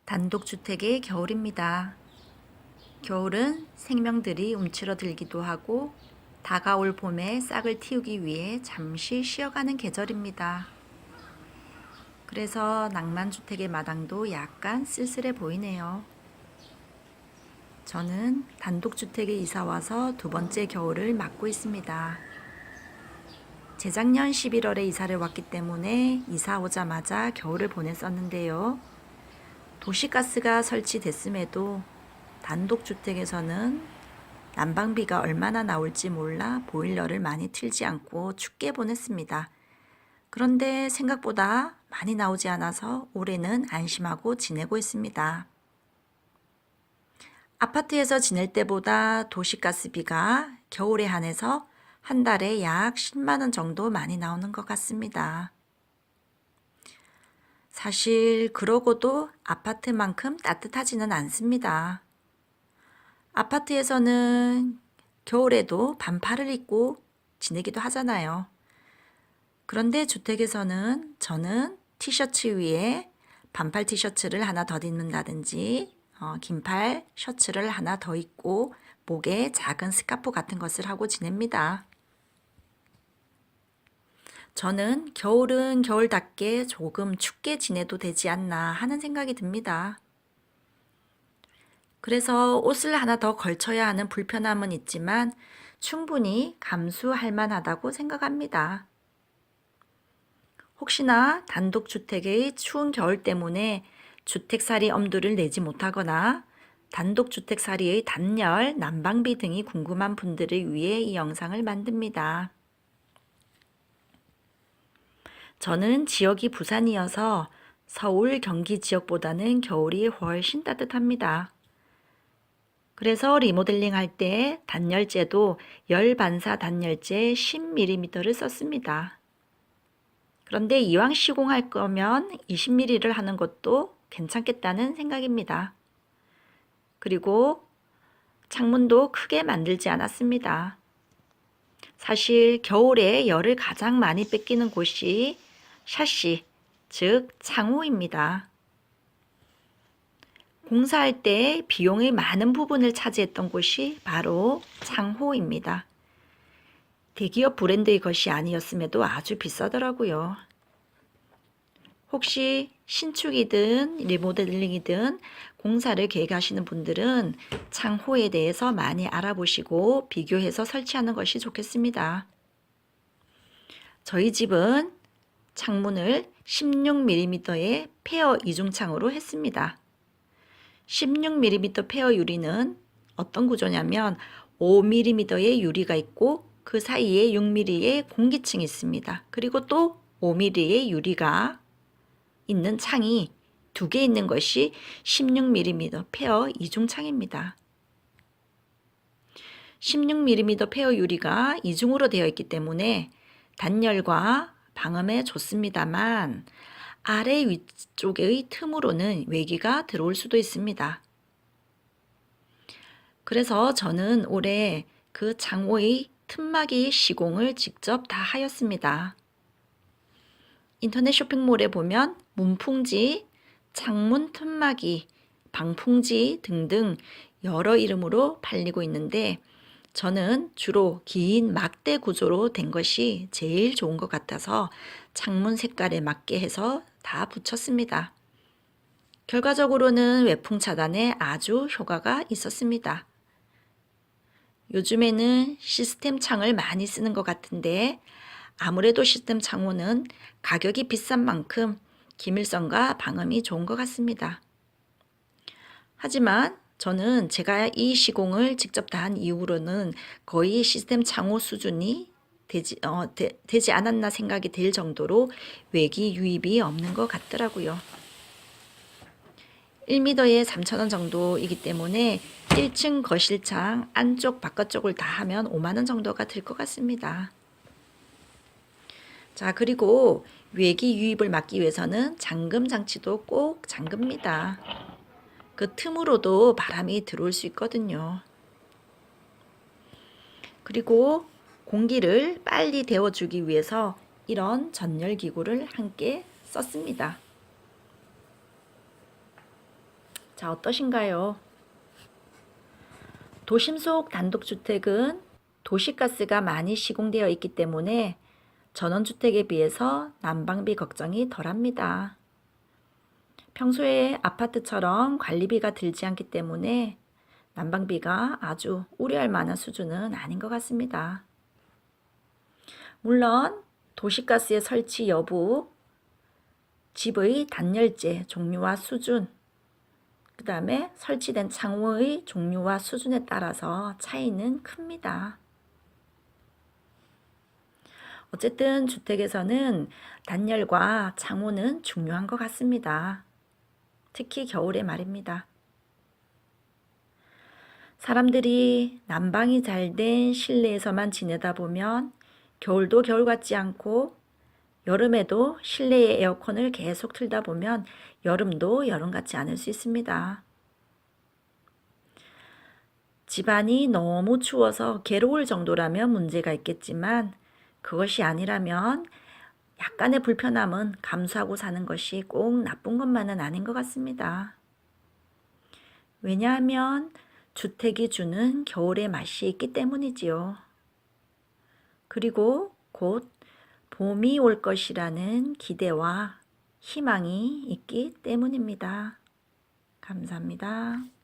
단독주택의 겨울입니다. 겨울은 생명들이 움츠러들기도 하고 다가올 봄에 싹을 틔우기 위해 잠시 쉬어가는 계절입니다. 그래서 낭만주택의 마당도 약간 쓸쓸해 보이네요. 저는 단독주택에 이사와서 두 번째 겨울을 맞고 있습니다. 재작년 11월에 이사를 왔기 때문에 이사 오자마자 겨울을 보냈었는데요. 도시가스가 설치됐음에도 단독주택에서는 난방비가 얼마나 나올지 몰라 보일러를 많이 틀지 않고 춥게 보냈습니다. 그런데 생각보다 많이 나오지 않아서 올해는 안심하고 지내고 있습니다. 아파트에서 지낼 때보다 도시가스비가 겨울에 한해서 한 달에 약 10만 원 정도 많이 나오는 것 같습니다. 사실 그러고도 아파트만큼 따뜻하지는 않습니다. 아파트에서는 겨울에도 반팔을 입고 지내기도 하잖아요. 그런데 주택에서는 저는 티셔츠 위에 반팔 티셔츠를 하나 더 입는다든지 긴팔 셔츠를 하나 더 입고 목에 작은 스카프 같은 것을 하고 지냅니다. 저는 겨울은 겨울답게 조금 춥게 지내도 되지 않나 하는 생각이 듭니다. 그래서 옷을 하나 더 걸쳐야 하는 불편함은 있지만 충분히 감수할 만하다고 생각합니다. 혹시나 단독주택의 추운 겨울 때문에 주택살이 엄두를 내지 못하거나 단독주택살이의 단열, 난방비 등이 궁금한 분들을 위해 이 영상을 만듭니다. 저는 지역이 부산이어서 서울, 경기 지역보다는 겨울이 훨씬 따뜻합니다. 그래서 리모델링 할 때 단열재도 열반사 단열재 10mm를 썼습니다. 그런데 이왕 시공할 거면 20mm를 하는 것도 괜찮겠다는 생각입니다. 그리고 창문도 크게 만들지 않았습니다. 사실 겨울에 열을 가장 많이 뺏기는 곳이 샤시, 즉 창호입니다. 공사할 때 비용의 많은 부분을 차지했던 곳이 바로 창호입니다. 대기업 브랜드의 것이 아니었음에도 아주 비싸더라고요. 혹시 신축이든 리모델링이든 공사를 계획하시는 분들은 창호에 대해서 많이 알아보시고 비교해서 설치하는 것이 좋겠습니다. 저희 집은 창문을 16mm의 페어 이중창으로 했습니다. 16mm 페어 유리는 어떤 구조냐면 5mm의 유리가 있고 그 사이에 6mm의 공기층이 있습니다. 그리고 또 5mm의 유리가 있는 창이 두 개 있는 것이 16mm 페어 이중창입니다. 16mm 페어 유리가 이중으로 되어 있기 때문에 단열과 방음에 좋습니다만 아래 위쪽의 틈으로는 외기가 들어올 수도 있습니다. 그래서 저는 올해 그 창호의 틈막이 시공을 직접 다 하였습니다. 인터넷 쇼핑몰에 보면 문풍지, 창문 틈막이, 방풍지 등등 여러 이름으로 팔리고 있는데 저는 주로 긴 막대 구조로 된 것이 제일 좋은 것 같아서 창문 색깔에 맞게 해서 다 붙였습니다. 결과적으로는 외풍 차단에 아주 효과가 있었습니다. 요즘에는 시스템 창을 많이 쓰는 것 같은데 아무래도 시스템 창호는 가격이 비싼 만큼 기밀성과 방음이 좋은 것 같습니다. 하지만 저는 제가 이 시공을 직접 다 한 이후로는 거의 시스템 창호 수준이 되지 않았나 생각이 들 정도로 외기 유입이 없는 것 같더라고요. 1m에 3,000원 정도이기 때문에 1층 거실창 안쪽 바깥쪽을 다 하면 5만원 정도가 들 것 같습니다. 자, 그리고 외기 유입을 막기 위해서는 잠금 장치도 꼭 잠깁니다. 그 틈으로도 바람이 들어올 수 있거든요. 그리고 공기를 빨리 데워주기 위해서 이런 전열기구를 함께 썼습니다. 자, 어떠신가요? 도심 속 단독주택은 도시가스가 많이 시공되어 있기 때문에 전원주택에 비해서 난방비 걱정이 덜합니다. 평소에 아파트처럼 관리비가 들지 않기 때문에 난방비가 아주 우려할 만한 수준은 아닌 것 같습니다. 물론 도시가스의 설치 여부, 집의 단열재 종류와 수준, 그 다음에 설치된 창호의 종류와 수준에 따라서 차이는 큽니다. 어쨌든 주택에서는 단열과 창호는 중요한 것 같습니다. 특히 겨울에 말입니다. 사람들이 난방이 잘 된 실내에서만 지내다 보면 겨울도 겨울 같지 않고 여름에도 실내에 에어컨을 계속 틀다 보면 여름도 여름 같지 않을 수 있습니다. 집안이 너무 추워서 괴로울 정도라면 문제가 있겠지만 그것이 아니라면 약간의 불편함은 감수하고 사는 것이 꼭 나쁜 것만은 아닌 것 같습니다. 왜냐하면 주택이 주는 겨울의 맛이 있기 때문이지요. 그리고 곧 봄이 올 것이라는 기대와 희망이 있기 때문입니다. 감사합니다.